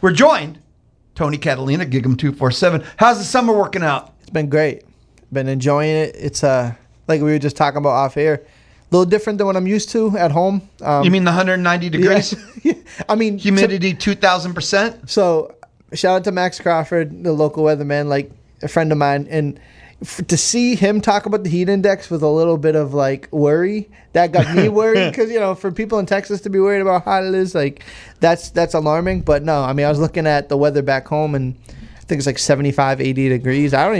We're joined, Tony Catalina, Gig'Em 247. How's the summer working out? It's been great. Been enjoying it. It's like we were just talking about off air, a little different than what I'm used to at home. You mean the 190 degrees? Yeah. I mean, humidity 2,000%. So shout out to Max Crawford, the local weatherman, like a friend of mine, and to see him talk about the heat index with a little bit of like worry, that got me worried because for people in Texas to be worried about how hot it is, like that's alarming. But no, I mean I was looking at the weather back home and I think it's like 75, 80 degrees. I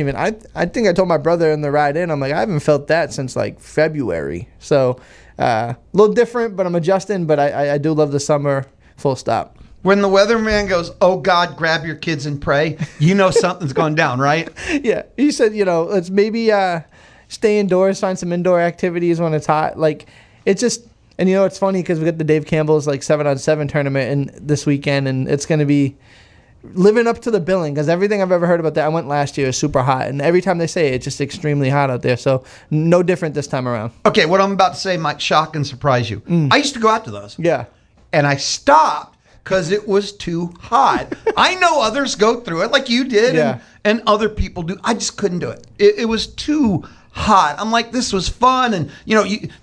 think I told my brother in the ride in, I'm like, I haven't felt that since like February. So a little different, but I'm adjusting. But I do love the summer, full stop. When the weatherman goes, oh, God, grab your kids and pray, something's going down, right? Yeah. He said, let's maybe stay indoors, find some indoor activities when it's hot. Like, it's just, and it's funny because we got the Dave Campbell's like 7-on-7 tournament this weekend, and it's going to be living up to the billing because everything I've ever heard about that, I went last year, is super hot. And every time they say it, it's just extremely hot out there. So no different this time around. Okay, what I'm about to say might shock and surprise you. I used to go out to those. Yeah. And I stopped because it was too hot. I know others go through it like you did, yeah, and other people do. I just couldn't do it. It was too hot. I'm like, this was fun. And,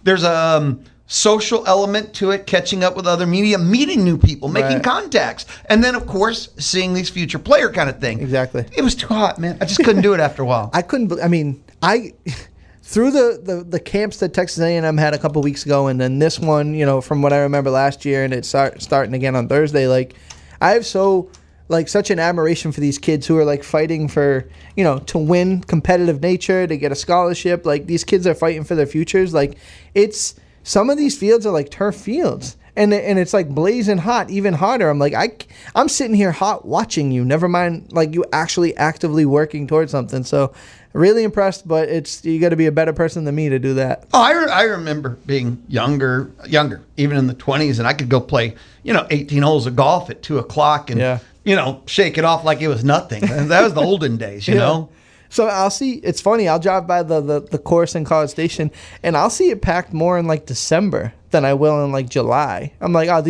there's a social element to it, catching up with other media, meeting new people, making contacts. And then, of course, seeing these future player kind of thing. Exactly. It was too hot, man. I just couldn't do it after a while. Through the camps that Texas A&M had a couple weeks ago, and then this one, from what I remember last year, and it's starting again on Thursday. Like, I have such an admiration for these kids who are like fighting for, to win, competitive nature, to get a scholarship. Like, these kids are fighting for their futures. Like, some of these fields are like turf fields, and it's like blazing hot, even hotter. I'm like, I'm sitting here hot watching you. Never mind, like you actually actively working towards something. So. Really impressed, but you got to be a better person than me to do that. Oh, I remember being younger, even in the 20s, and I could go play, 18 holes of golf at 2:00 and, shake it off like it was nothing. And that was the olden days, you know. So I'll see. It's funny. I'll drive by the course in College Station, and I'll see it packed more in like December than I will in like July. I'm like, oh,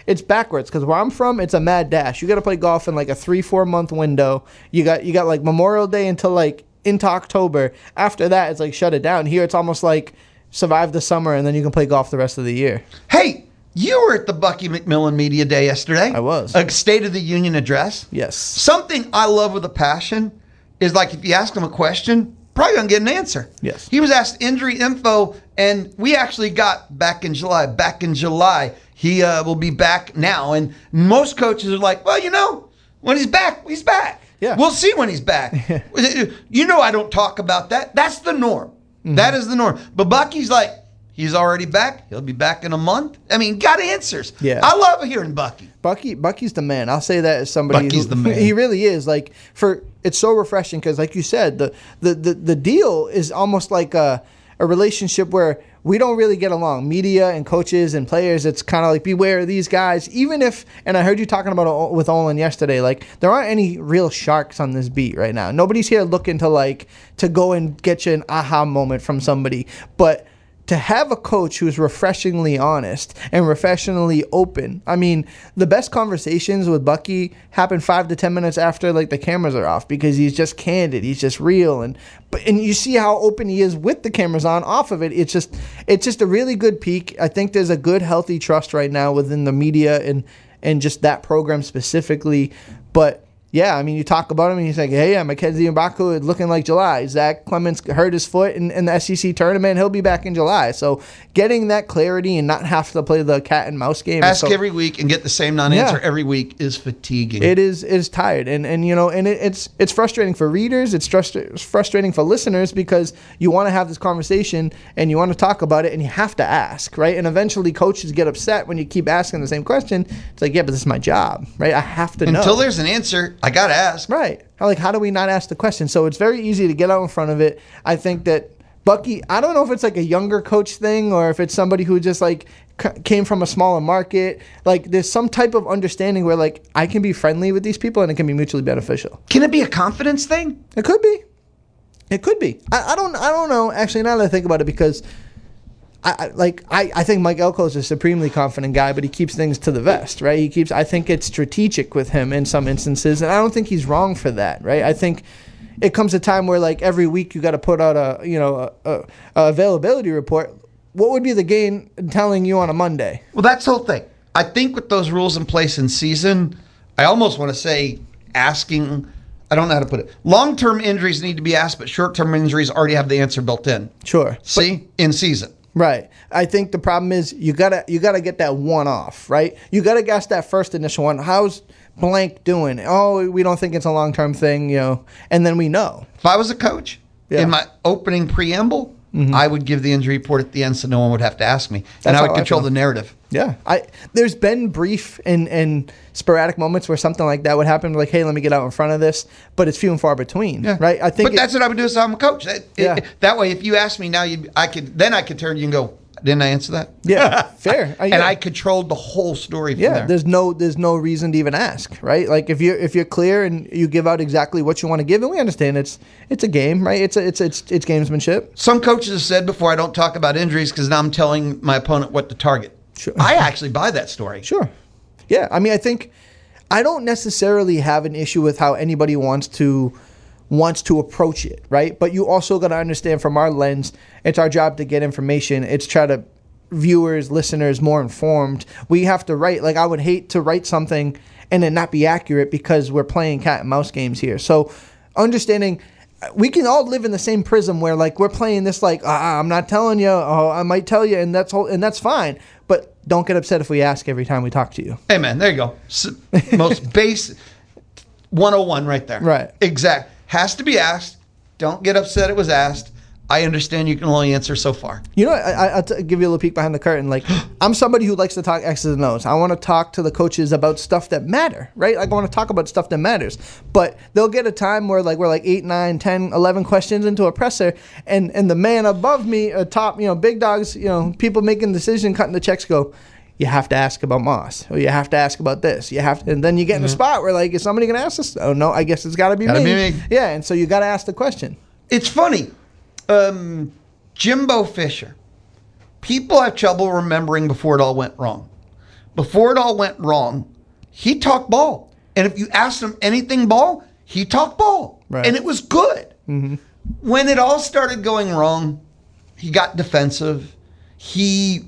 it's backwards because where I'm from, it's a mad dash. You got to play golf in like a 3-4 month window. You got like Memorial Day until like into October. After that, it's like shut it down. Here, it's almost like survive the summer and then you can play golf the rest of the year. Hey, you were at the Bucky McMillan Media Day yesterday. I was. A State of the Union address. Yes. Something I love with a passion is like if you ask him a question, probably going to get an answer. Yes. He was asked injury info, and we actually got back in July. He will be back now. And most coaches are like, well, when he's back, he's back. Yeah. We'll see when he's back. I don't talk about that. That's the norm. Mm-hmm. That is the norm. But Bucky's like, he's already back. He'll be back in a month. I mean, got answers. Yeah. I love hearing Bucky. Bucky's the man. I'll say that as somebody Bucky's the man. He really is. Like, it's so refreshing because, like you said, the deal is almost like a relationship where we don't really get along. Media and coaches and players, it's kind of like beware of these guys. Even if, and I heard you talking about it with Olin yesterday, like there aren't any real sharks on this beat right now. Nobody's here looking to go and get you an aha moment from somebody. But to have a coach who's refreshingly honest and refreshingly open. I mean, the best conversations with Bucky happen 5 to 10 minutes after like the cameras are off because he's just candid, he's just real, and you see how open he is with the cameras on. Off of it, it's just a really good peak. I think there's a good, healthy trust right now within the media and just that program specifically, but. Yeah, I mean, you talk about him and he's like, hey, Mackenzie Mbaku looking like July. Zach Clements hurt his foot in the SEC tournament. He'll be back in July. So getting that clarity and not have to play the cat and mouse game. Ask every week and get the same non-answer every week is fatiguing. It is tired. And it's frustrating for readers. It's frustrating for listeners because you want to have this conversation and you want to talk about it and you have to ask, right? And eventually coaches get upset when you keep asking the same question. It's like, yeah, but this is my job, right? I have to know. Until there's an answer, I got to ask. Right. Like, how do we not ask the question? So it's very easy to get out in front of it. I think that Bucky, I don't know if it's like a younger coach thing or if it's somebody who just like came from a smaller market. Like there's some type of understanding where like I can be friendly with these people and it can be mutually beneficial. Can it be a confidence thing? It could be. It could be. I don't know, actually, now that I think about it, because I think Mike Elko is a supremely confident guy, but he keeps things to the vest, right? I think it's strategic with him in some instances, and I don't think he's wrong for that, right? I think it comes a time where like every week you got to put out a availability report. What would be the gain in telling you on a Monday? Well, that's the whole thing. I think with those rules in place in season, I almost want to say asking, I don't know how to put it. Long-term injuries need to be asked, but short-term injuries already have the answer built in. Sure. See? In season. Right. I think the problem is you gotta get that one off, right? You gotta guess that first initial one. How's blank doing? Oh, we don't think it's a long-term thing, and then we know. If I was a coach, in my opening preamble, I would give the injury report at the end so no one would have to ask me. And I would control the narrative. Yeah. There's been brief and sporadic moments where something like that would happen, like, hey, let me get out in front of this, but it's few and far between, right? I think but that's what I would do if I'm a coach. That way, if you ask me now, I could turn to you and go, didn't I answer that? Yeah, fair. And I controlled the whole story from there. There's no reason to even ask, right? Like if you're clear and you give out exactly what you want to give, and we understand it's a game, right? It's gamesmanship. Some coaches have said before, I don't talk about injuries because now I'm telling my opponent what to target. Sure. I actually buy that story. Sure. Yeah. I mean, I don't necessarily have an issue with how anybody wants to approach it, right? But you also got to understand from our lens, it's our job to get information. It's try to viewers, listeners more informed. We have to write, like I would hate to write something and it not be accurate because we're playing cat and mouse games here. So understanding we can all live in the same prism where like we're playing this like I'm not telling you, I might tell you, and that's fine. But don't get upset if we ask every time we talk to you. Hey man, there you go. Most basic 101 right there. Right. Exact. Has to be asked. Don't get upset it was asked. I understand you can only answer so far. I'll give you a little peek behind the curtain. Like, I'm somebody who likes to talk X's and O's. I want to talk to the coaches about stuff that matter, right? Like, I want to talk about stuff that matters. But they'll get a time where, like, we're like 8, 9, 10, 11 questions into a presser, and the man above me, top, big dogs, people making the decision, cutting the checks go, you have to ask about Moss, or you have to ask about this. You have to, and then you get in a spot where, like, is somebody going to ask this? Oh, no, I guess it's got to be me. Yeah, and so you got to ask the question. It's funny. Jimbo Fisher. People have trouble remembering before it all went wrong. Before it all went wrong, he talked ball. And if you asked him anything ball, he talked ball. Right. And it was good. Mm-hmm. When it all started going wrong, he got defensive. He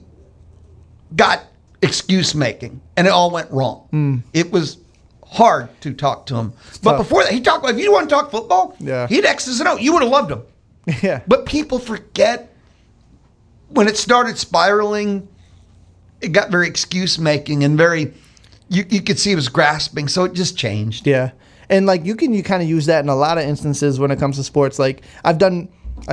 got excuse making. And it all went wrong. It was hard to talk to him. But before that, he talked, if you want to talk football, he'd X's and O's. You would have loved him. Yeah. But people forget when it started spiraling, it got very excuse making and very, you could see it was grasping. So it just changed. Yeah. And like you kind of use that in a lot of instances when it comes to sports. Like I've done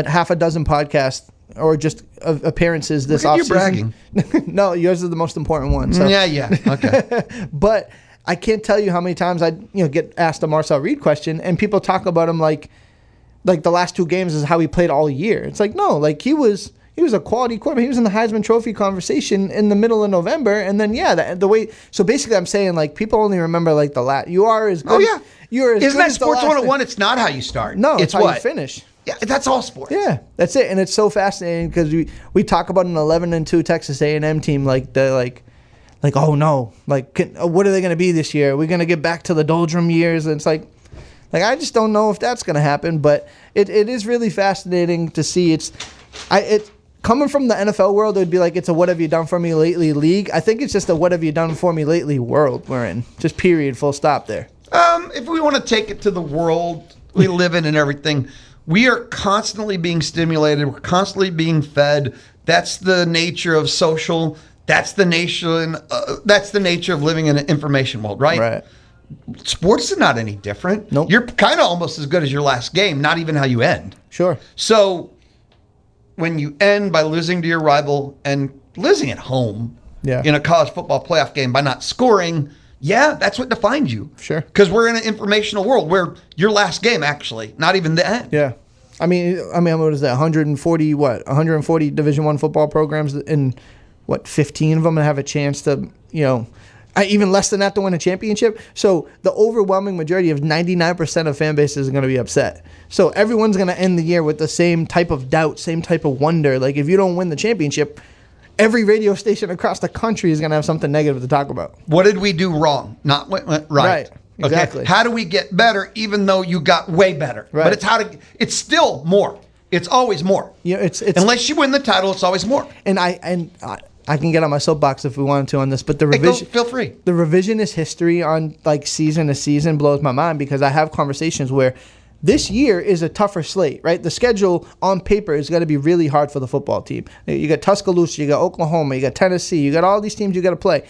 half a dozen podcasts or just appearances this offseason. You're bragging. No, yours is the most important one. So. Yeah. Okay. But I can't tell you how many times I get asked a Marcel Reed question and people talk about him like the last 2 games is how he played all year. It's like, no, like he was a quality quarterback. He was in the Heisman Trophy conversation in the middle of November. And then, the way, so basically I'm saying like people only remember like the last, you are as good. Oh yeah. You're as Isn't good that as Sports 101? It's not how you start. No, it's how what? You finish. Yeah, that's all sports. Yeah, that's it. And it's so fascinating because we talk about an 11-2 Texas A&M team like oh no, like what are they going to be this year? Are we going to get back to the doldrum years? And it's like I just don't know if that's going to happen, but it is really fascinating to see. It's coming from the NFL world, it would be like it's a what have you done for me lately league. I think it's just a what have you done for me lately world we're in. Just period, full stop there. If we want to take it to the world we live in and everything, we are constantly being stimulated. We're constantly being fed. That's the nature of social. That's the nature of living in an information world, right? Right. Sports is not any different. Nope. You're kind of almost as good as your last game, not even how you end. Sure. So when you end by losing to your rival and losing at home in a college football playoff game by not scoring, that's what defines you. Sure. Because we're in an informational world where your last game actually, not even the end. Yeah. I mean, what is that? 140 Division I football programs, and 15 of them have a chance to, Even less than that to win a championship. So the overwhelming majority of 99% of fan bases are going to be upset. So everyone's going to end the year with the same type of doubt, same type of wonder. Like if you don't win the championship, every radio station across the country is going to have something negative to talk about. What did we do wrong? Not what went right. Exactly. Okay. How do we get better even though you got way better? Right. But it's still more. It's always more. It's unless you win the title, it's always more. And I can get on my soapbox if we wanted to on this, but feel free. The revisionist history on like season to season blows my mind because I have conversations where this year is a tougher slate, right? The schedule on paper is going to be really hard for the football team. You got Tuscaloosa, you got Oklahoma, you got Tennessee, you got all these teams you got to play.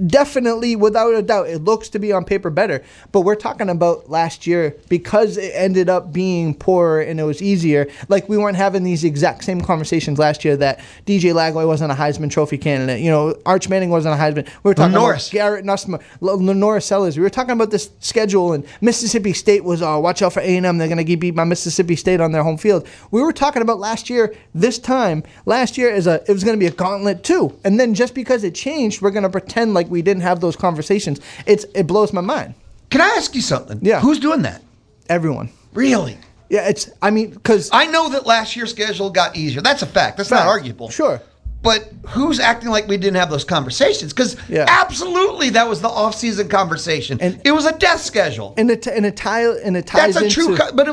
Definitely, without a doubt, it looks to be on paper better. But we're talking about last year because it ended up being poorer and it was easier. Like we weren't having these exact same conversations last year that DJ Lagway wasn't a Heisman Trophy candidate. You know, Arch Manning wasn't a Heisman. We were talking about Garrett Nussbaum, Lenora Sellers. We were talking about this schedule, and Mississippi State was, watch out for A&M. They're going to get beat by Mississippi State on their home field. We were talking about last year, this time, last year it was going to be a gauntlet too. And then just because it changed, we're going to pretend like we didn't have those conversations. It blows my mind. Can I ask you something? Yeah. Who's doing that? Everyone. Really? Yeah, because I know that last year's schedule got easier. That's a fact. That's not arguable. Sure. But who's acting like we didn't have those conversations? Because absolutely, that was the off-season conversation. And it was a death schedule. And it ties That's a into, but it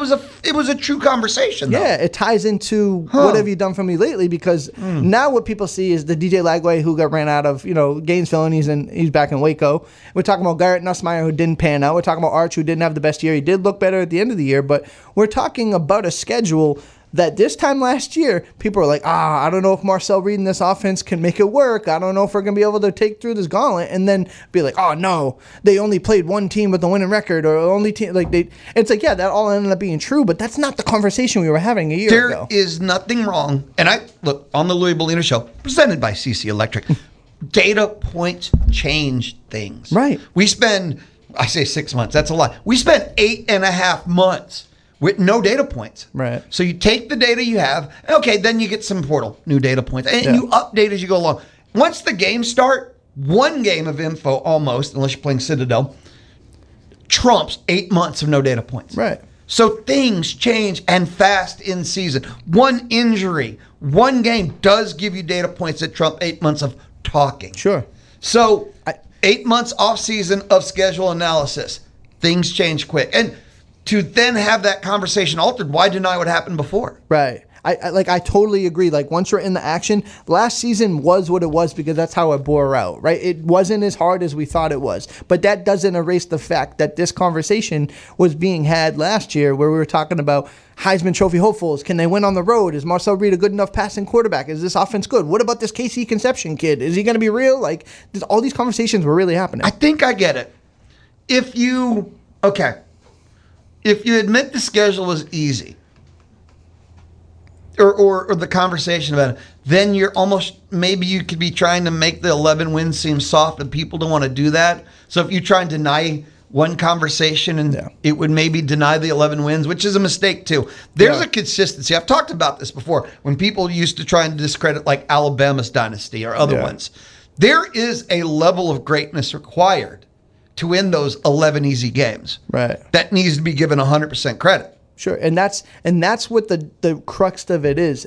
was a true conversation. Though. Yeah, it ties into what have you done for me lately? Because now what people see is the DJ Lagway who got ran out of Gainesville and he's back in Waco. We're talking about Garrett Nussmeyer who didn't pan out. We're talking about Arch who didn't have the best year. He did look better at the end of the year, but we're talking about a schedule that this time last year, people are like, I don't know if Marcel Reed and this offense can make it work. I don't know if we're going to be able to take through this gauntlet. And then be like, oh, no, they only played one team with a winning record or only team. It's like, yeah, that all ended up being true, but that's not the conversation we were having a year ago. There is nothing wrong. And look, on the Louisville Leader Show, presented by CC Electric, data points change things. Right. We spend, I say 6 months, that's a lot. We spent 8.5 months with no data points. Right. So you take the data you have, okay, then you get some portal, new data points, and you update as you go along. Once the games start, one game of info almost, unless you're playing Citadel, trumps 8 months of no data points. Right. So things change and fast in season. One injury, one game does give you data points that trump 8 months of talking. Sure. So 8 months off season of schedule analysis, things change quick. And to then have that conversation altered, why deny what happened before? Right. I totally agree. Like once we're in the action, last season was what it was because that's how it bore out, right? It wasn't as hard as we thought it was. But that doesn't erase the fact that this conversation was being had last year where we were talking about Heisman Trophy hopefuls. Can they win on the road? Is Marcel Reed a good enough passing quarterback? Is this offense good? What about this KC Conception kid? Is he going to be real? Like all these conversations were really happening. I think I get it. If you admit the schedule was easy, or the conversation about it, then you're almost, maybe you could be trying to make the 11 wins seem soft, and people don't want to do that. So if you try and deny one conversation, and it would maybe deny the 11 wins, which is a mistake too. There's a consistency. I've talked about this before when people used to try and discredit like Alabama's dynasty or other ones. There is a level of greatness required to win those 11 easy games. Right. That needs to be given 100% credit. Sure, and that's what the crux of it is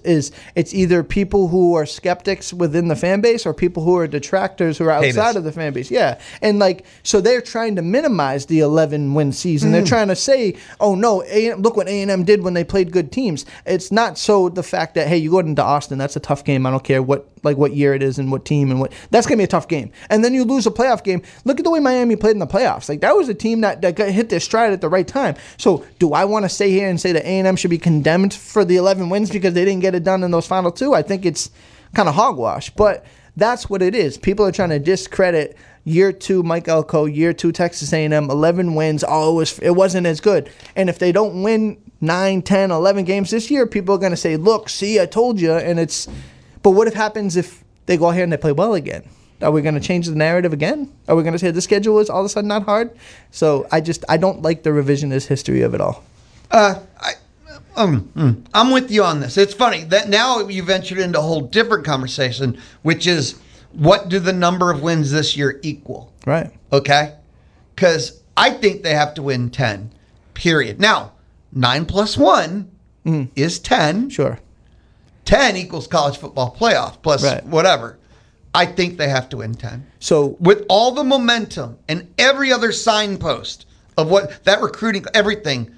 it's either people who are skeptics within the fan base or people who are detractors who are outside of the fan base. Yeah, and so they're trying to minimize the 11-win season. They're trying to say, oh no, look what A&M did when they played good teams. It's not so the fact that, hey, you go into Austin, that's a tough game. I don't care what year it is and what team and what. That's gonna be a tough game. And then you lose a playoff game. Look at the way Miami played in the playoffs. Like that was a team that got hit their stride at the right time. So do I want to stay here and say that A&M should be condemned for the 11 wins because they didn't get it done in those final two? I think it's kind of hogwash, but that's what it is. People are trying to discredit year 2 Mike Elko, year 2 Texas A&M, 11 wins. Oh, it wasn't as good. And if they don't win 9, 10, 11 games this year, people are going to say, look, see, I told you. But what happens if they go ahead and they play well again? Are we going to change the narrative again? Are we going to say the schedule is all of a sudden not hard? So I don't like the revisionist history of it all. I'm with you on this. It's funny that now you ventured into a whole different conversation, which is what do the number of wins this year equal? Right. Okay? Because I think they have to win 10, period. Now, 9 plus 1 is 10. Sure. 10 equals college football playoff plus whatever. I think they have to win 10. So with all the momentum and every other signpost of what that recruiting, everything,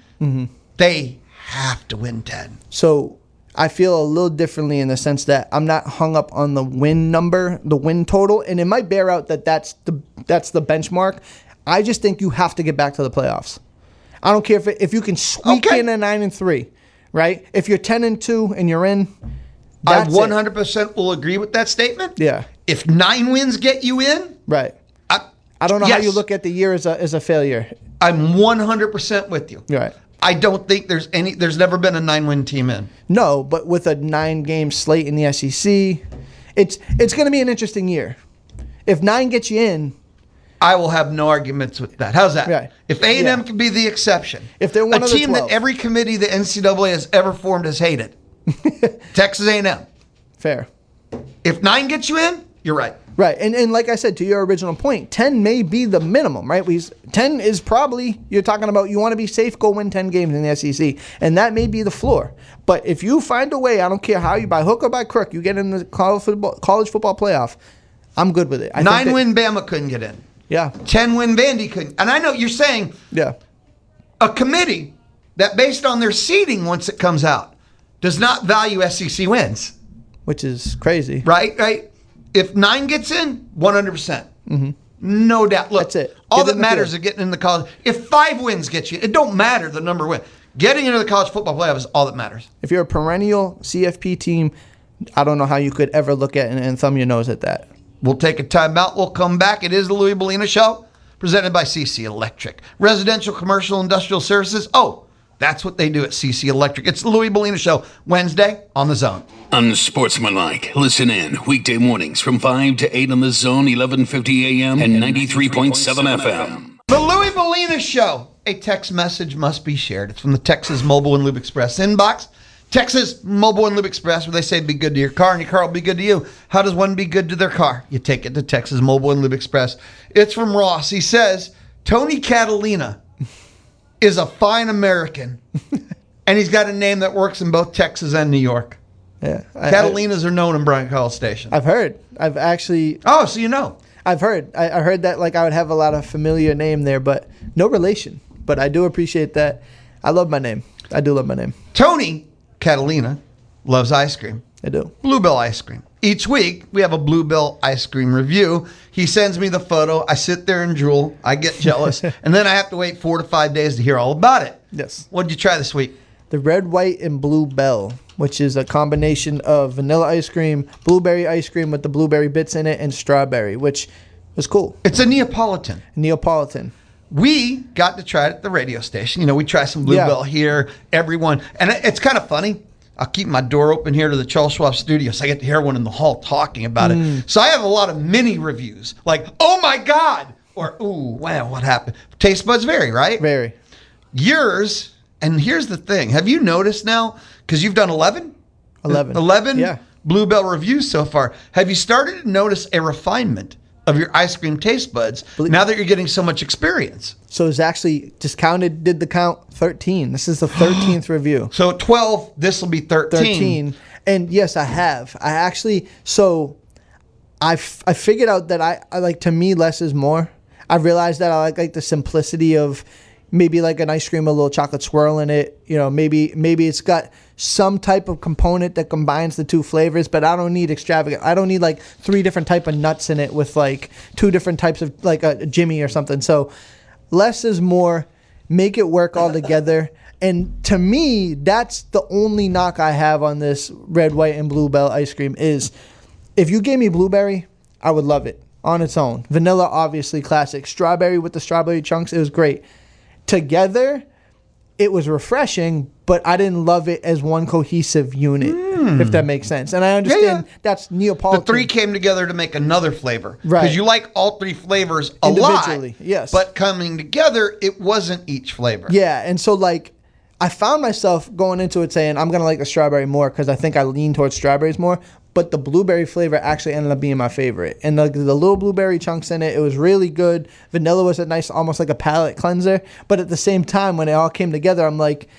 they have to win 10. So I feel a little differently in the sense that I'm not hung up on the win number, the win total, and it might bear out that that's the benchmark. I just think you have to get back to the playoffs. I don't care if you can squeak in a 9-3, right? If you're 10-2 and you're in, I 100% will agree with that statement. Yeah. If 9 wins get you in, right. I don't know how you look at the year as a failure. I'm 100% with you. Right. I don't think there's never been a 9-win team in. No, but with a 9-game slate in the SEC, it's going to be an interesting year. If 9 gets you in, I will have no arguments with that. How's that? Right. If A&M can be the exception, if they're one a of the team 12. that every committee the NCAA has ever formed has hated, Texas A&M. Fair. If 9 gets you in, you're right. Right, and like I said, to your original point, 10 may be the minimum, right? 10 is probably, you're talking about you want to be safe, go win 10 games in the SEC, and that may be the floor. But if you find a way, I don't care how you, by hook or by crook, you get in the college football playoff, I'm good with it. 9-win Bama couldn't get in. Yeah. 10-win Vandy couldn't. And I know you're saying a committee that based on their seeding once it comes out does not value SEC wins. Which is crazy. Right? If 9 gets in, 100%. No doubt. Look, that's it. All that matters is getting in the college. If 5 wins get you, it don't matter the number of wins. Getting into the college football playoff is all that matters. If you're a perennial CFP team, I don't know how you could ever look at and thumb your nose at that. We'll take a timeout. We'll come back. It is the Louis Bellina Show, presented by CC Electric. Residential, commercial, industrial services. Oh, that's what they do at CC Electric. It's the Louis Bellina Show, Wednesday on The Zone. Unsportsmanlike. Listen in weekday mornings from 5 to 8 on The Zone, 1150 AM and 93.7 FM. The Louis Bellina Show. A text message must be shared. It's from the Texas Mobile and Lube Express inbox. Texas Mobile and Lube Express, where they say be good to your car and your car will be good to you. How does one be good to their car? You take it to Texas Mobile and Lube Express. It's from Ross. He says, Tony Catalina is a fine American, and he's got a name that works in both Texas and New York. Yeah, Catalinas are known in Bryan College Station. I've heard. I've actually. Oh, so you know. I've heard. I heard that I would have a lot of familiar name there, but no relation. But I do appreciate that. I love my name. I do love my name. Tony Catalina loves ice cream. I do. Bluebell ice cream. Each week, we have a Bluebell ice cream review. He sends me the photo. I sit there and drool. I get jealous. And then I have to wait 4 to 5 days to hear all about it. Yes. What did you try this week? The red, white, and blue bell, which is a combination of vanilla ice cream, blueberry ice cream with the blueberry bits in it, and strawberry, which was cool. It's a Neapolitan. Neapolitan. We got to try it at the radio station. You know, we try some Bluebell here, everyone. And it's kind of funny. I'll keep my door open here to the Charles Schwab studio, so I get to hear everyone in the hall talking about it. So I have a lot of mini reviews, like, oh my God, or, ooh, wow, what happened? Taste buds vary, right? Very. Yours, and here's the thing. Have you noticed now, because you've done 11? 11 yeah. Bluebell reviews so far. Have you started to notice a refinement of your ice cream taste buds now that you're getting so much experience? So it's actually just counted, did the count 13. This is the 13th review. So 12, this will be 13. And yes, I have. I actually, so I figured out that I like, to me, less is more. I realized that I like the simplicity of maybe like an ice cream, a little chocolate swirl in it. You know, maybe it's got some type of component that combines the two flavors, but I don't need extravagant. I don't need like 3 different type of nuts in it with like 2 different types of like a Jimmy or something. So less is more. Make it work all together. And to me, that's the only knock I have on this red, white, and bluebell ice cream is if you gave me blueberry, I would love it on its own. Vanilla, obviously classic. Strawberry with the strawberry chunks, it was great. Together, it was refreshing, but I didn't love it as one cohesive unit, if that makes sense. And I understand that's Neapolitan. The 3 came together to make another flavor. Right. Because you like all 3 flavors a individually, lot. yes. But coming together, it wasn't each flavor. Yeah, and so like I found myself going into it saying I'm going to like the strawberry more because I think I lean towards strawberries more. but the blueberry flavor actually ended up being my favorite. And the little blueberry chunks in it was really good. Vanilla was a nice, almost like a palate cleanser. But at the same time, when it all came together, I'm like,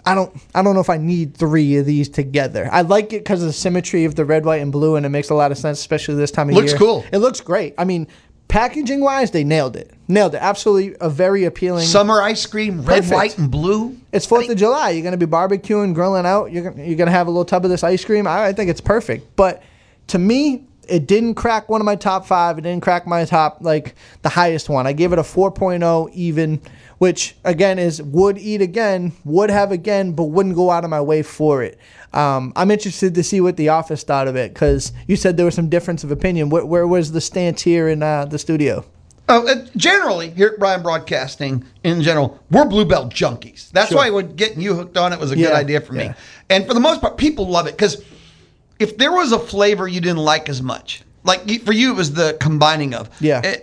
I don't know if I need 3 of these together. I like it because of the symmetry of the red, white, and blue, and it makes a lot of sense, especially this time of year. Looks cool. It looks great. I mean, packaging-wise, they nailed it. Absolutely a very appealing. Summer ice cream, red, Perfect. white, and blue. It's 4th of July. You're going to be barbecuing, grilling out. You're going to have a little tub of this ice cream. I think it's perfect. But to me, it didn't crack one of my top 5. It didn't crack my top, like, the highest one. I gave it a 4.0 even, which, again, is would eat again, would have again, but wouldn't go out of my way for it. I'm interested to see what the office thought of it, because you said there was some difference of opinion. Where was the stance here in the studio? Generally, here at Brian Broadcasting, in general, we're Bluebell junkies. That's Sure. why getting you hooked on it was a good idea for me. And for the most part, people love it, because if there was a flavor you didn't like as much, like for you, it was the combining of. Yeah.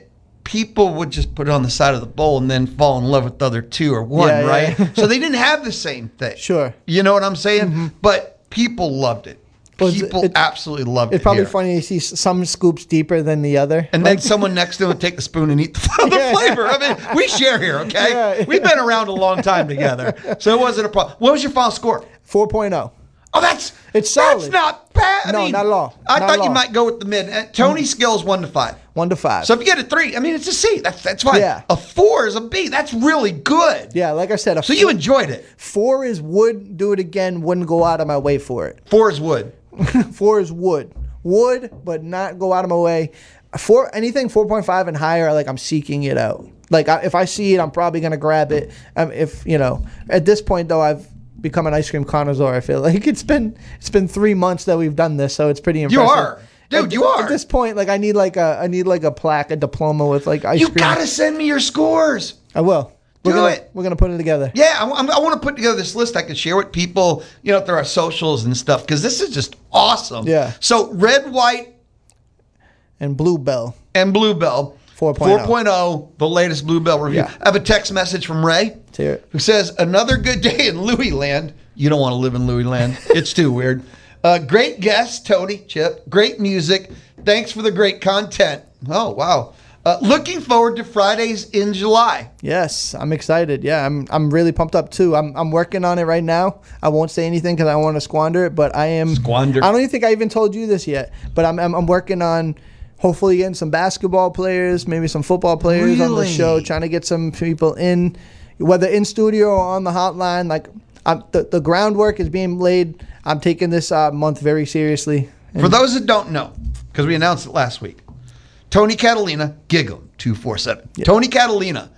People would just put it on the side of the bowl and then fall in love with the other 2 or 1, Yeah, right? yeah. So they didn't have the same thing. Sure. You know what I'm saying? But people loved it. Well, People absolutely loved it. It's probably here. funny to see some scoops deeper than the other. And then someone next to him would take the spoon and eat the Yeah. flavor. I mean, we share here, okay? Yeah. We've been around a long time together, so it wasn't a problem. What was your final score? 4.0. Oh, It's solid. That's not bad. No, not at all. I Not thought at you all. might go with the mid. Tony's scale is 1 to 5. 1 to 5. So if you get a 3, I mean, it's a C. That's fine. Yeah. A 4 is a B. That's really good. Yeah, like I said, So you enjoyed it. 4 is would do it again, wouldn't go out of my way for it. 4 is wood. 4 is would, but not go out of my way. Anything 4.5 and higher, like I'm seeking it out. Like if I see it, I'm probably gonna grab it. If at this point though, I've become an ice cream connoisseur. I feel like it's been 3 months that we've done this, so it's pretty impressive. You are. Dude, you are. At this point, like I need like a plaque, a diploma with like ice You cream. got to send me your scores. I will. We're gonna put it together. Yeah, I want to put together this list I can share with people, through our socials and stuff, because this is just awesome. Yeah. So red, white, And Bluebell. and Bluebell. 4.0. 4.0, the latest Bluebell review. Yeah. I have a text message from Ray. Let's hear it. Who says, another good day in Louis Land. You don't want to live in Louis Land. It's too weird. Great guest, Tony, Chip. Great music. Thanks for the great content. Oh, wow. Looking forward to Fridays in July. Yes, I'm excited. Yeah, I'm really pumped up too. I'm working on it right now. I won't say anything because I don't want to squander it, but I am. Squander. I don't even think I even told you this yet, but I'm working on hopefully getting some basketball players, maybe some football players on the Really? show, trying to get some people in, whether in studio or on the hotline. Like the groundwork is being laid. I'm taking this month very seriously. For those that don't know, because we announced it last week, Tony Catalina, Gig'Em 247. Yeah. Tony Catalina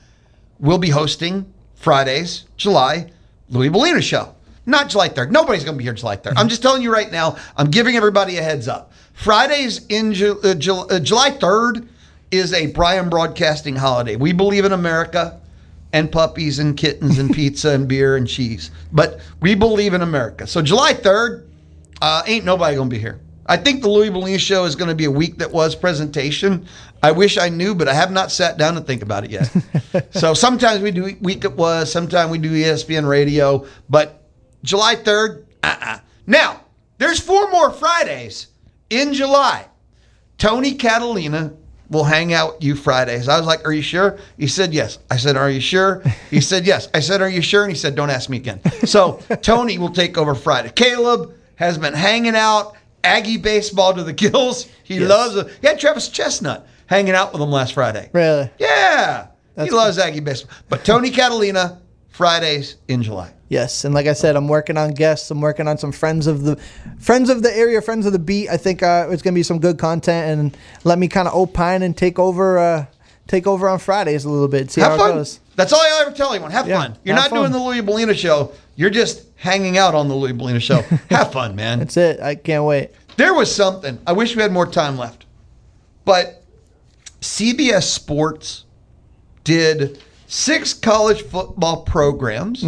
will be hosting Fridays, July, Louis Bellina show. Not July 3rd. Nobody's going to be here July 3rd. I'm just telling you right now, I'm giving everybody a heads up. Fridays in July 3rd is a Brian Broadcasting holiday. We believe in America and puppies and kittens and pizza and beer and cheese. But we believe in America. So July 3rd, ain't nobody going to be here. I think the Louis Bellina show is going to be a week that was presentation. I wish I knew, but I have not sat down to think about it yet. So sometimes we do week it was, sometimes we do ESPN radio, but July 3rd, Now, there's 4 more Fridays in July. Tony Catalina will hang out with you Fridays. I was like, are you sure? He said, yes. I said, are you sure? He said, yes. I said, are you sure? And he said, don't ask me again. So Tony will take over Friday. Caleb has been hanging out, Aggie baseball to the gills. He loves it. He had Travis Chestnut hanging out with him last Friday. Really? Yeah. He loves Aggie baseball. But Tony Catalina, Fridays in July. Yes, and like I said, I'm working on guests. I'm working on some friends of the area, friends of the beat. I think it's going to be some good content, and let me kind of opine and take over on Fridays a little bit. See Have how fun. it goes. That's all I ever tell anyone. Have fun. You're have not fun. doing the Louis Bellina show. You're just hanging out on the Louis Bellina show. Have fun, man. That's it. I can't wait. There was something. I wish we had more time left. But CBS Sports did 6 college football programs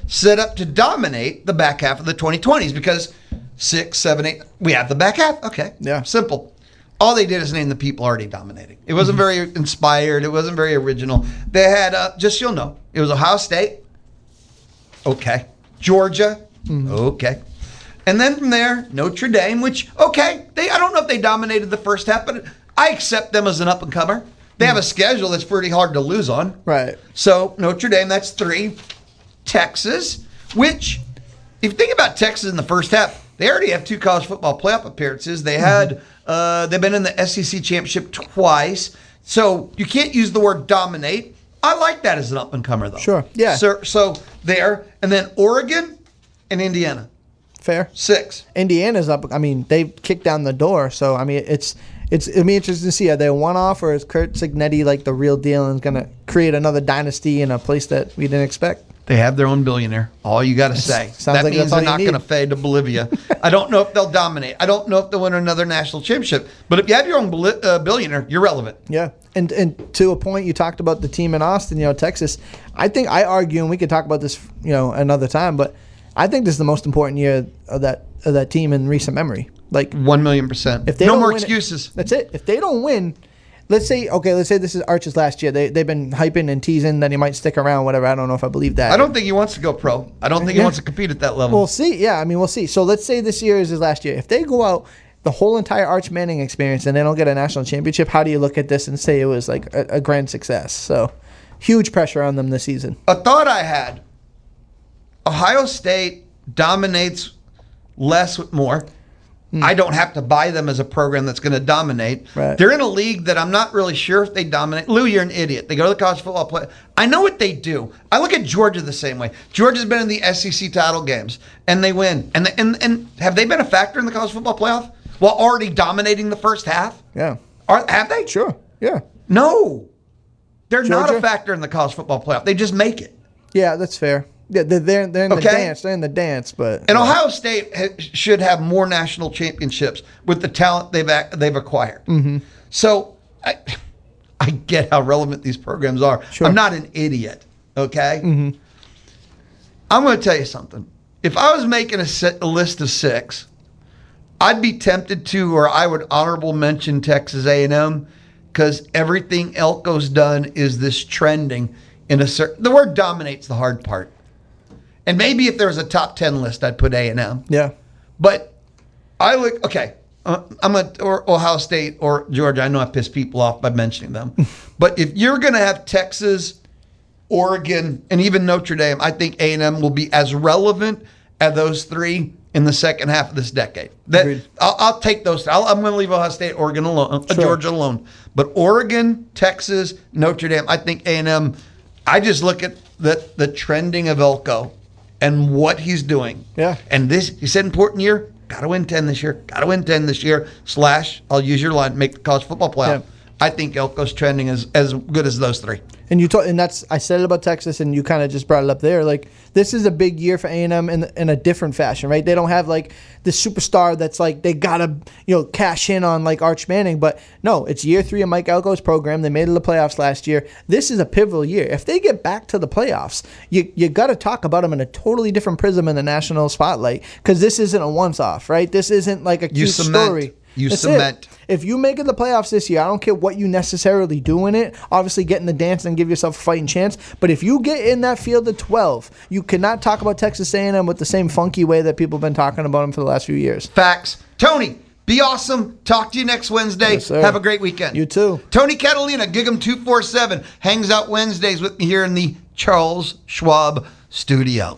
set up to dominate the back half of the 2020s because 6, 7, 8, we have the back half. Okay. Yeah. Simple. All they did is name the people already dominating. It wasn't very inspired. It wasn't very original. They had, just so you'll know, it was Ohio State. Okay. Georgia. Okay. And then from there, Notre Dame, which, okay, I don't know if they dominated the first half, but I accept them as an up-and-comer. They have a schedule that's pretty hard to lose on. Right. So Notre Dame, that's 3. Texas, which, if you think about Texas in the first half, they already have 2 college football playoff appearances. They had, they've been in the SEC championship twice. So you can't use the word dominate. I like that as an up-and-comer, though. Sure, yeah. So there. And then Oregon and Indiana. Fair. 6. Indiana's up. I mean, they kicked down the door. So, I mean, it'll be interesting to see. Are they a one-off, or is Kurt Cignetti like the real deal and going to create another dynasty in a place that we didn't expect? They have their own billionaire. All you got to say. That like means that's all they're not you going to need. fade to Bolivia. I don't know if they'll dominate. I don't know if they'll win another national championship. But if you have your own billionaire, you're relevant. Yeah. And to a point, you talked about the team in Austin, Texas. I argue, and we could talk about this, another time, but I think this is the most important year of that team in recent memory. Like 1,000,000%. If they no don't more win excuses. That's it. If they don't win, let's say this is Arch's last year. They've been hyping and teasing that he might stick around, whatever. I don't know if I believe that. I don't think he wants to go pro. I don't think he wants to compete at that level. We'll see. Yeah, I mean, we'll see. So let's say this year is his last year. If they go out the whole entire Arch Manning experience and they don't get a national championship, how do you look at this and say it was like a grand success? So huge pressure on them this season. A thought I had, Ohio State dominates less with more. I don't have to buy them as a program that's going to dominate. Right. They're in a league that I'm not really sure if they dominate. Lou, you're an idiot. They go to the college football play. I know what they do. I look at Georgia the same way. Georgia's been in the SEC title games, and they win. And have they been a factor in the college football playoff while already dominating the first half? Yeah. Have they? Sure. Yeah. No. They're not Georgia? a factor in the college football playoff. They just make it. Yeah, that's fair. Yeah, they're in the Okay. dance. They're in the dance, but And Ohio State should have more national championships with the talent they've acquired. Mm-hmm. So I get how relevant these programs are. Sure. I'm not an idiot, okay? Mm-hmm. I'm going to tell you something. If I was making a list of 6, I'd be tempted to, or I would honorable mention Texas A&M, because everything Elko's done is this trending in a certain. The word dominates the hard part. And maybe if there was a top 10 list, I'd put A&M. yeah. But I look, okay, or Ohio State or Georgia. I know I piss people off by mentioning them. But if you're going to have Texas, Oregon, and even Notre Dame, I think A&M will be as relevant as those 3 in the second half of this decade. I'll take those. I'm going to leave Ohio State, Oregon alone, Sure. Georgia alone. But Oregon, Texas, Notre Dame, I think A&M, I just look at the trending of Elko and what he's doing. Yeah. And he said important year, got to win 10 this year, got to win 10 this year, / I'll use your line, make the college football playoff. Yeah. I think Elko's trending as good as those 3. And I said it about Texas, and you kind of just brought it up there. Like, this is a big year for A&M in a different fashion, right? They don't have like this superstar that's like they gotta cash in on like Arch Manning, but no, it's year 3 of Mike Elko's program. They made it to the playoffs last year. This is a pivotal year. If they get back to the playoffs, you got to talk about them in a totally different prism in the national spotlight, because this isn't a once-off, right? This isn't like a cute story. You That's cement. it. If you make it the playoffs this year, I don't care what you necessarily do in it. Obviously, get in the dance and give yourself a fighting chance. But if you get in that field of 12, you cannot talk about Texas A&M with the same funky way that people have been talking about them for the last few years. Facts. Tony, be awesome. Talk to you next Wednesday. Yes, sir. Have a great weekend. You too. Tony Catalina, Gig'Em 247, hangs out Wednesdays with me here in the Charles Schwab studio.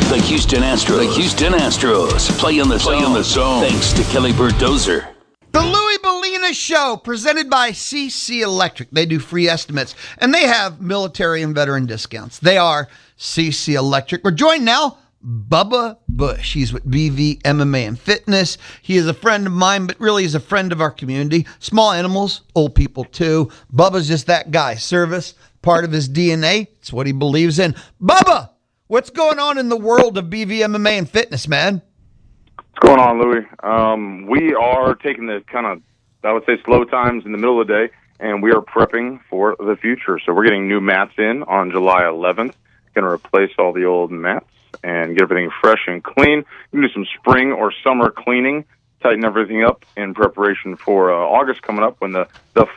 The Houston Astros play in the zone. Thanks to Kelly Berdozer. The Louis Bellina Show, presented by CC Electric. They do free estimates, and they have military and veteran discounts. They are CC Electric. We're joined now, Bubba Bush. He's with BVMMA and Fitness. He is a friend of mine, but really he's a friend of our community. Small animals, old people too. Bubba's just that guy. Service, part of his DNA. It's what he believes in. Bubba, what's going on in the world of BVMMA and Fitness, man? What's going on, Louis? We are taking the kind of, I would say, slow times in the middle of the day, and we are prepping for the future. So we're getting new mats in on July 11th. Going to replace all the old mats and get everything fresh and clean. We're going to do some spring or summer cleaning, tighten everything up in preparation for August coming up when the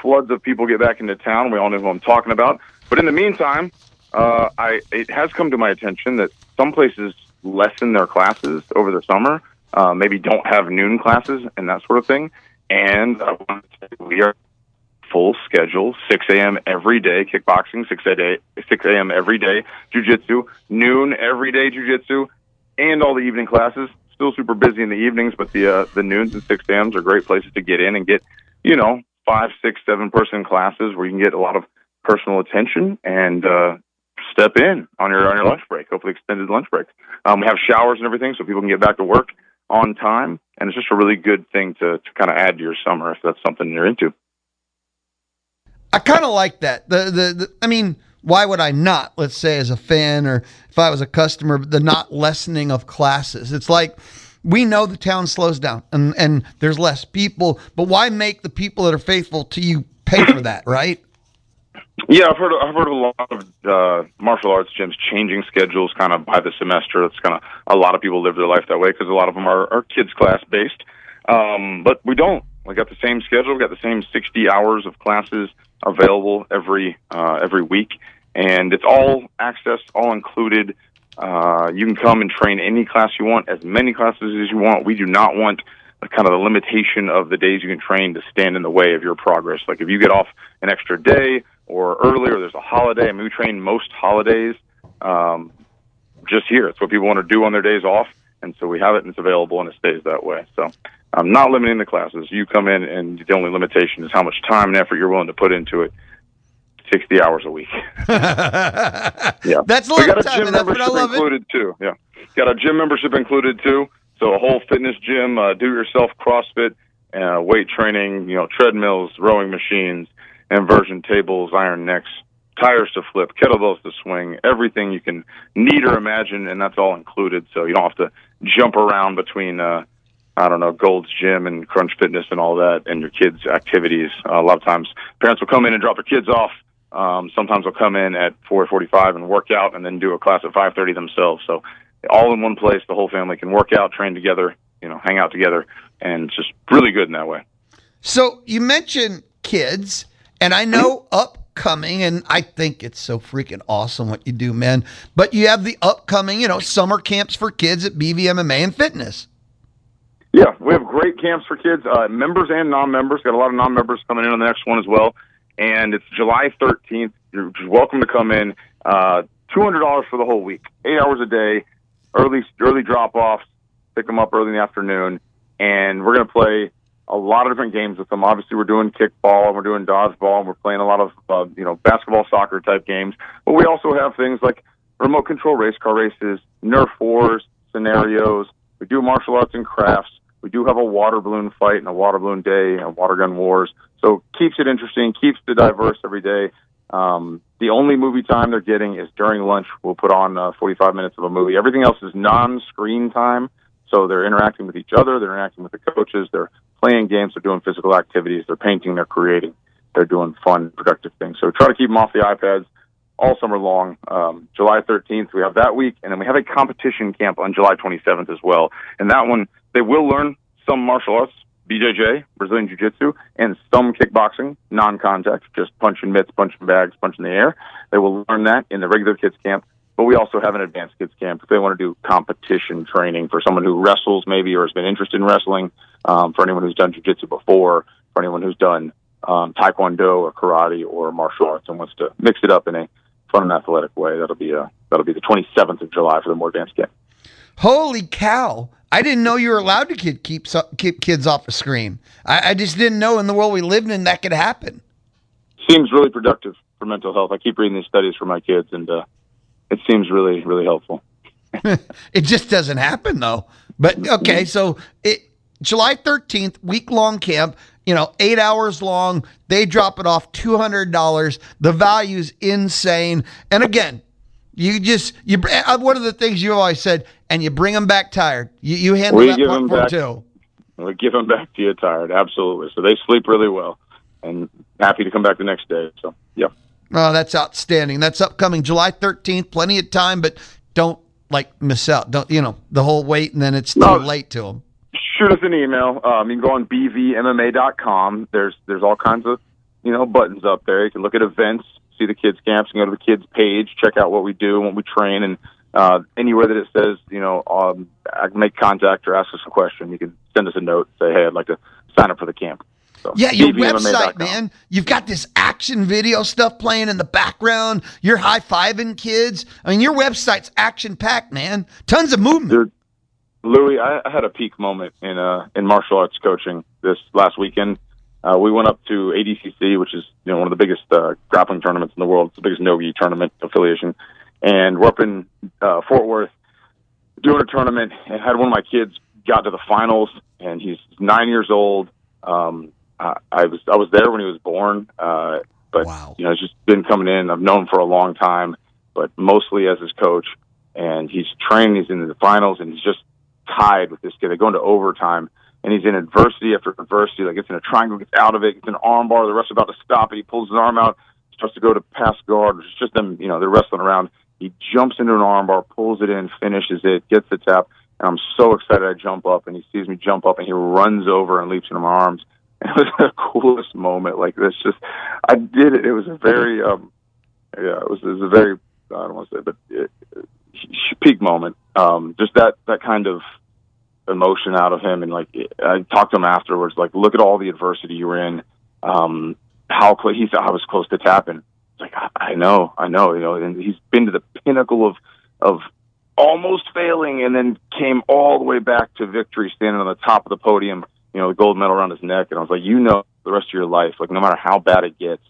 floods of people get back into town. We all know who I'm talking about. But in the meantime, it has come to my attention that some places lessen their classes over the summer. maybe don't have noon classes and that sort of thing. And I want to say we are full schedule, 6 a.m. every day, kickboxing, 6 a.m. every day, jiu-jitsu, noon every day jiu-jitsu, and all the evening classes. Still super busy in the evenings, but the noons and 6 a.m.s are great places to get in and get, 5, 6, 7-person classes where you can get a lot of personal attention and step in on your lunch break, hopefully extended lunch break. We have showers and everything so people can get back to work on time, and it's just a really good thing to kind of add to your summer if that's something you're into. I kind of like that. I mean, why would I not, let's say as a fan or if I was a customer, the not lessening of classes? It's like, we know the town slows down and there's less people, but why make the people that are faithful to you pay for that, right? Yeah, I've heard of a lot of martial arts gyms changing schedules kind of by the semester. It's kind of, a lot of people live their life that way because a lot of them are kids class based. But we don't. We got the same schedule. We got the same 60 hours of classes available every week, and it's all access, all included. You can come and train any class you want, as many classes as you want. We do not want kind of the limitation of the days you can train to stand in the way of your progress. Like if you get off an extra day or early, or there's a holiday. I mean, we train most holidays just here. It's what people want to do on their days off, and so we have it and it's available and it stays that way. So I'm not limiting the classes. You come in and the only limitation is how much time and effort you're willing to put into it. 60 hours a week. Yeah. That's a lot of time, and that's what I love included too. Yeah. Got a gym membership included too. So a whole fitness gym, do-yourself CrossFit, weight training, treadmills, rowing machines, inversion tables, iron necks, tires to flip, kettlebells to swing, everything you can need or imagine, and that's all included. So you don't have to jump around between, Gold's Gym and Crunch Fitness and all that, and your kids' activities. A lot of times parents will come in and drop their kids off. Sometimes they'll come in at 4:45 and work out and then do a class at 5:30 themselves. So all in one place, the whole family can work out, train together, hang out together, and it's just really good in that way. So you mentioned kids, and I know upcoming, and I think it's so freaking awesome what you do, man, but you have the upcoming, summer camps for kids at BVMMA and Fitness. Yeah, we have great camps for kids, members and non-members. Got a lot of non-members coming in on the next one as well. And it's July 13th. You're welcome to come in. $200 for the whole week, 8 hours a day, early drop-offs, pick them up early in the afternoon. And we're going to play a lot of different games with them. Obviously, we're doing kickball, and we're doing dodgeball, and we're playing a lot of, basketball, soccer type games. But we also have things like remote control race car races, Nerf wars, scenarios. We do martial arts and crafts. We do have a water balloon fight and a water balloon day and water gun wars. So keeps it interesting, keeps it diverse every day. The only movie time they're getting is during lunch. We'll put on 45 minutes of a movie. Everything else is non-screen time. So they're interacting with each other. They're interacting with the coaches. They're playing games. They're doing physical activities. They're painting. They're creating. They're doing fun, productive things. So try to keep them off the iPads all summer long. July 13th, we have that week. And then we have a competition camp on July 27th as well. And that one, they will learn some martial arts, BJJ, Brazilian Jiu-Jitsu, and some kickboxing, non-contact, just punching mitts, punching bags, punching the air. They will learn that in the regular kids camp. But we also have an advanced kids camp if they want to do competition training for someone who wrestles maybe or has been interested in wrestling, for anyone who's done jiu-jitsu before, for anyone who's done taekwondo or karate or martial arts and wants to mix it up in a fun and athletic way. That'll be the 27th of July for the more advanced camp. Holy cow. I didn't know you were allowed to keep kids off the screen. I just didn't know in the world we lived in that could happen. Seems really productive for mental health. I keep reading these studies for my kids, and it seems really, really helpful. It just doesn't happen, though. But, okay, so July 13th, week-long camp, 8 hours long. They drop it off, $200. The value's insane. And, again, one of the things you always said, and you bring them back tired. You handle that part for them too. We give them back to you tired, absolutely. So they sleep really well and happy to come back the next day. So, yeah. Oh, that's outstanding. That's upcoming July 13th. Plenty of time, but don't miss out. Don't the whole wait and then it's too late to them. Shoot us an email. You can go on BVMMA.com. There's all kinds of buttons up there. You can look at events, see the kids camps, and go to the kids page, check out what we do and what we train, and Anywhere that it says, I can make contact or ask us a question, you can send us a note, say, hey, I'd like to sign up for the camp. So, yeah, your BVMMA.com. website, man. You've got this action video stuff playing in the background. You're high-fiving kids. I mean, your website's action-packed, man. Tons of movement. Dude, Louis, I had a peak moment in martial arts coaching this last weekend. We went up to ADCC, which is one of the biggest grappling tournaments in the world. It's the biggest no-gi tournament affiliation. And we're up in Fort Worth doing a tournament, and had one of my kids got to the finals, and he's 9 years old. I was there when he was born, but wow. It's just been coming in. I've known him for a long time, but mostly as his coach. And he's training. He's in the finals, and he's just tied with this kid. They go into overtime, and he's in adversity after adversity. Like, gets in a triangle, gets out of it, gets an arm bar. The ref's about to stop it. He pulls his arm out, starts to go to pass guard. It's just them, they're wrestling around. He jumps into an arm bar, pulls it in, finishes it, gets the tap. And I'm so excited. I jump up, and he sees me jump up, and he runs over and leaps into my arms. And it was the coolest moment. Like, this just, I did it. It was a very, it was a very, I don't want to say, but peak moment. Just that kind of emotion out of him. And like, I talked to him afterwards, like, look at all the adversity you were in. How close, he said, I was close to tapping. It's like, I know, and he's been to the pinnacle of almost failing, and then came all the way back to victory, standing on the top of the podium, the gold medal around his neck. And I was like, the rest of your life, like, no matter how bad it gets,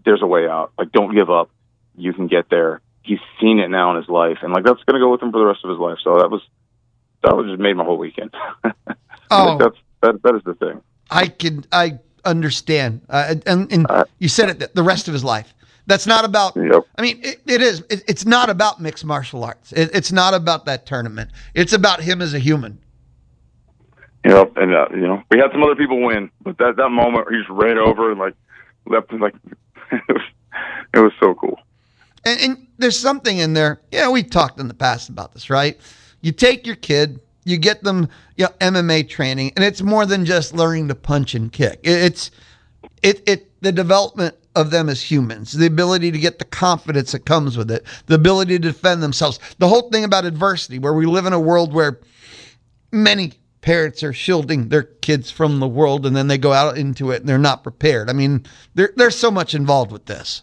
there's a way out. Like, don't give up. You can get there. He's seen it now in his life, and like, that's going to go with him for the rest of his life. So that just made my whole weekend. Oh, that is the thing. I understand. And you said it, the rest of his life. That's not about, Yep. I mean, it is. It's not about mixed martial arts. It's not about that tournament. It's about him as a human. Yep. And, we had some other people win, but that moment he just ran over and like left, and like, it was so cool. And there's something in there. Yeah, we talked in the past about this, right? You take your kid, you get them MMA training, and it's more than just learning to punch and kick. It's the development of them as humans, the ability to get the confidence that comes with it, the ability to defend themselves. The whole thing about adversity, where we live in a world where many parents are shielding their kids from the world, and then they go out into it and they're not prepared. I mean, there's so much involved with this.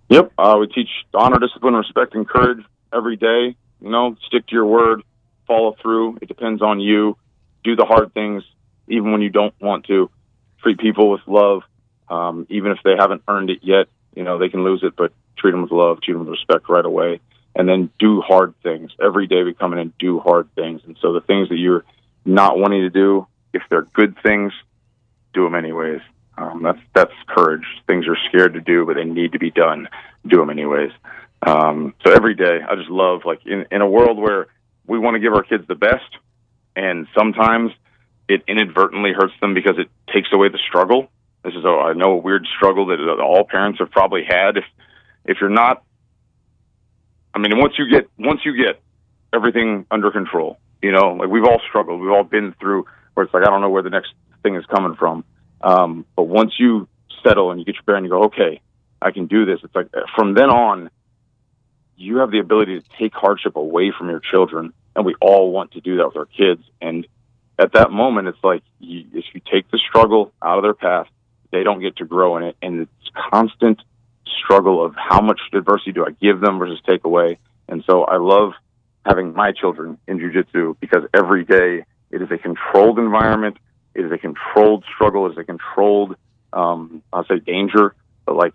Yep. We teach honor, discipline, respect, and courage every day. Stick to your word, follow through. It depends on you. Do the hard things, even when you don't want to. Treat people with love, even if they haven't earned it yet. They can lose it, but treat them with love, treat them with respect right away. And then do hard things. Every day we come in and do hard things. And so the things that you're not wanting to do, if they're good things, do them anyways. That's courage. Things you're scared to do, but they need to be done. Do them anyways. So every day, I just love, like, in a world where we want to give our kids the best, and sometimes it inadvertently hurts them because it takes away the struggle. This is, I know, a weird struggle that all parents have probably had. If you're not, I mean, once you get everything under control, like, we've all struggled. We've all been through where it's like, I don't know where the next thing is coming from. But once you settle and you get your bearing, you go, okay, I can do this. It's like, from then on, you have the ability to take hardship away from your children, and we all want to do that with our kids. And at that moment, it's like, if you take the struggle out of their path, they don't get to grow in it. And it's constant struggle of how much adversity do I give them versus take away. And so I love having my children in jiu-jitsu, because every day it is a controlled environment. It is a controlled struggle. It is a controlled, I'll say, danger. But, like,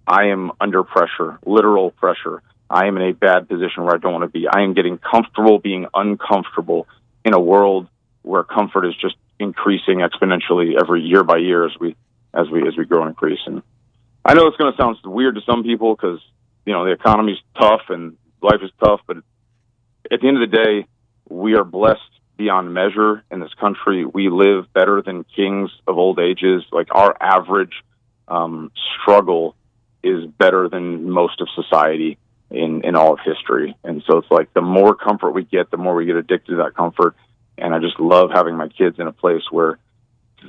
I am under pressure, literal pressure. I am in a bad position where I don't want to be. I am getting comfortable being uncomfortable in a world where comfort is just increasing exponentially every year by year as we grow and increase. And I know it's going to sound weird to some people because, the economy's tough and life is tough, but at the end of the day, we are blessed beyond measure in this country. We live better than kings of old ages. Like, our average struggle is better than most of society in all of history. And so it's like, the more comfort we get, the more we get addicted to that comfort. And I just love having my kids in a place where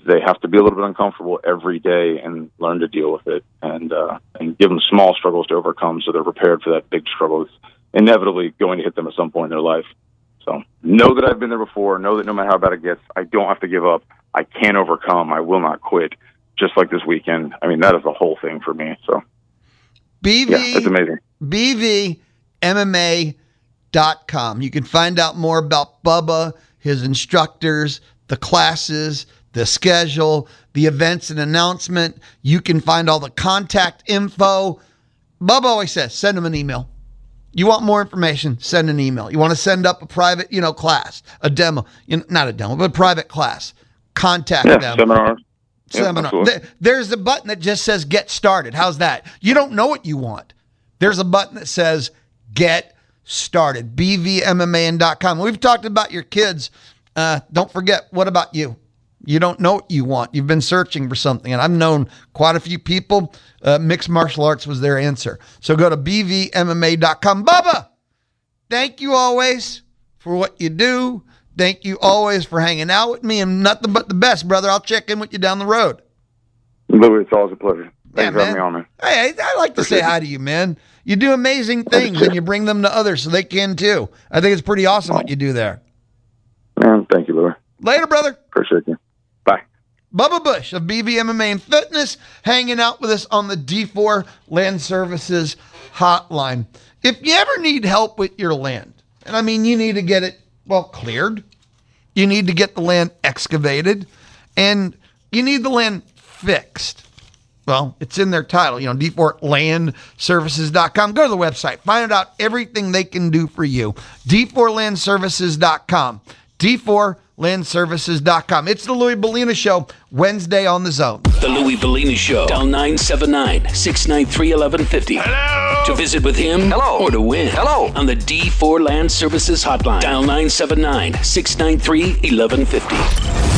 they have to be a little bit uncomfortable every day and learn to deal with it, and give them small struggles to overcome so they're prepared for that big struggle that's inevitably going to hit them at some point in their life. So know that I've been there before. Know that no matter how bad it gets, I don't have to give up. I can overcome. I will not quit. Just like this weekend. I mean, that is the whole thing for me. So, it's amazing. BVMMA.com. You can find out more about Bubba, his instructors, the classes, the schedule, the events and announcement. You can find all the contact info. Bubba always says, send him an email. You want more information, send an email. You want to send up a private, class, a demo, not a demo, but a private class. Contact them. Seminar. There's a button that just says get started. How's that? You don't know what you want. There's a button that says get started. BVMMA.com. We've talked about your kids. Don't forget, what about you? You don't know what you want. You've been searching for something. And I've known quite a few people. Mixed martial arts was their answer. So go to BVMMA.com. Bubba, thank you always for what you do. Thank you always for hanging out with me, and nothing but the best, brother. I'll check in with you down the road. Louis, it's always a pleasure. Thanks for having me on, man. Hey, I like to say hi to you, man. You do amazing things, and you bring them to others so they can too. I think it's pretty awesome what you do there. Man, thank you, Louis. Later, brother. Appreciate you. Bye. Bubba Bush of BVMMA and Fitness hanging out with us on the D4 Land Services hotline. If you ever need help with your land, and I mean you need to get it cleared. You need to get the land excavated, and you need the land fixed. Well, it's in their title, D4landservices.com. Go to the website, find out everything they can do for you. D4landservices.com. D4landservices.com. It's the Louis Bellina Show, Wednesday on the Zone. The Louis Bellina Show. Dial 979-693-1150. Hello. To visit with him. Hello. Or to win. Hello. On the D4 Land Services hotline. Dial 979-693-1150.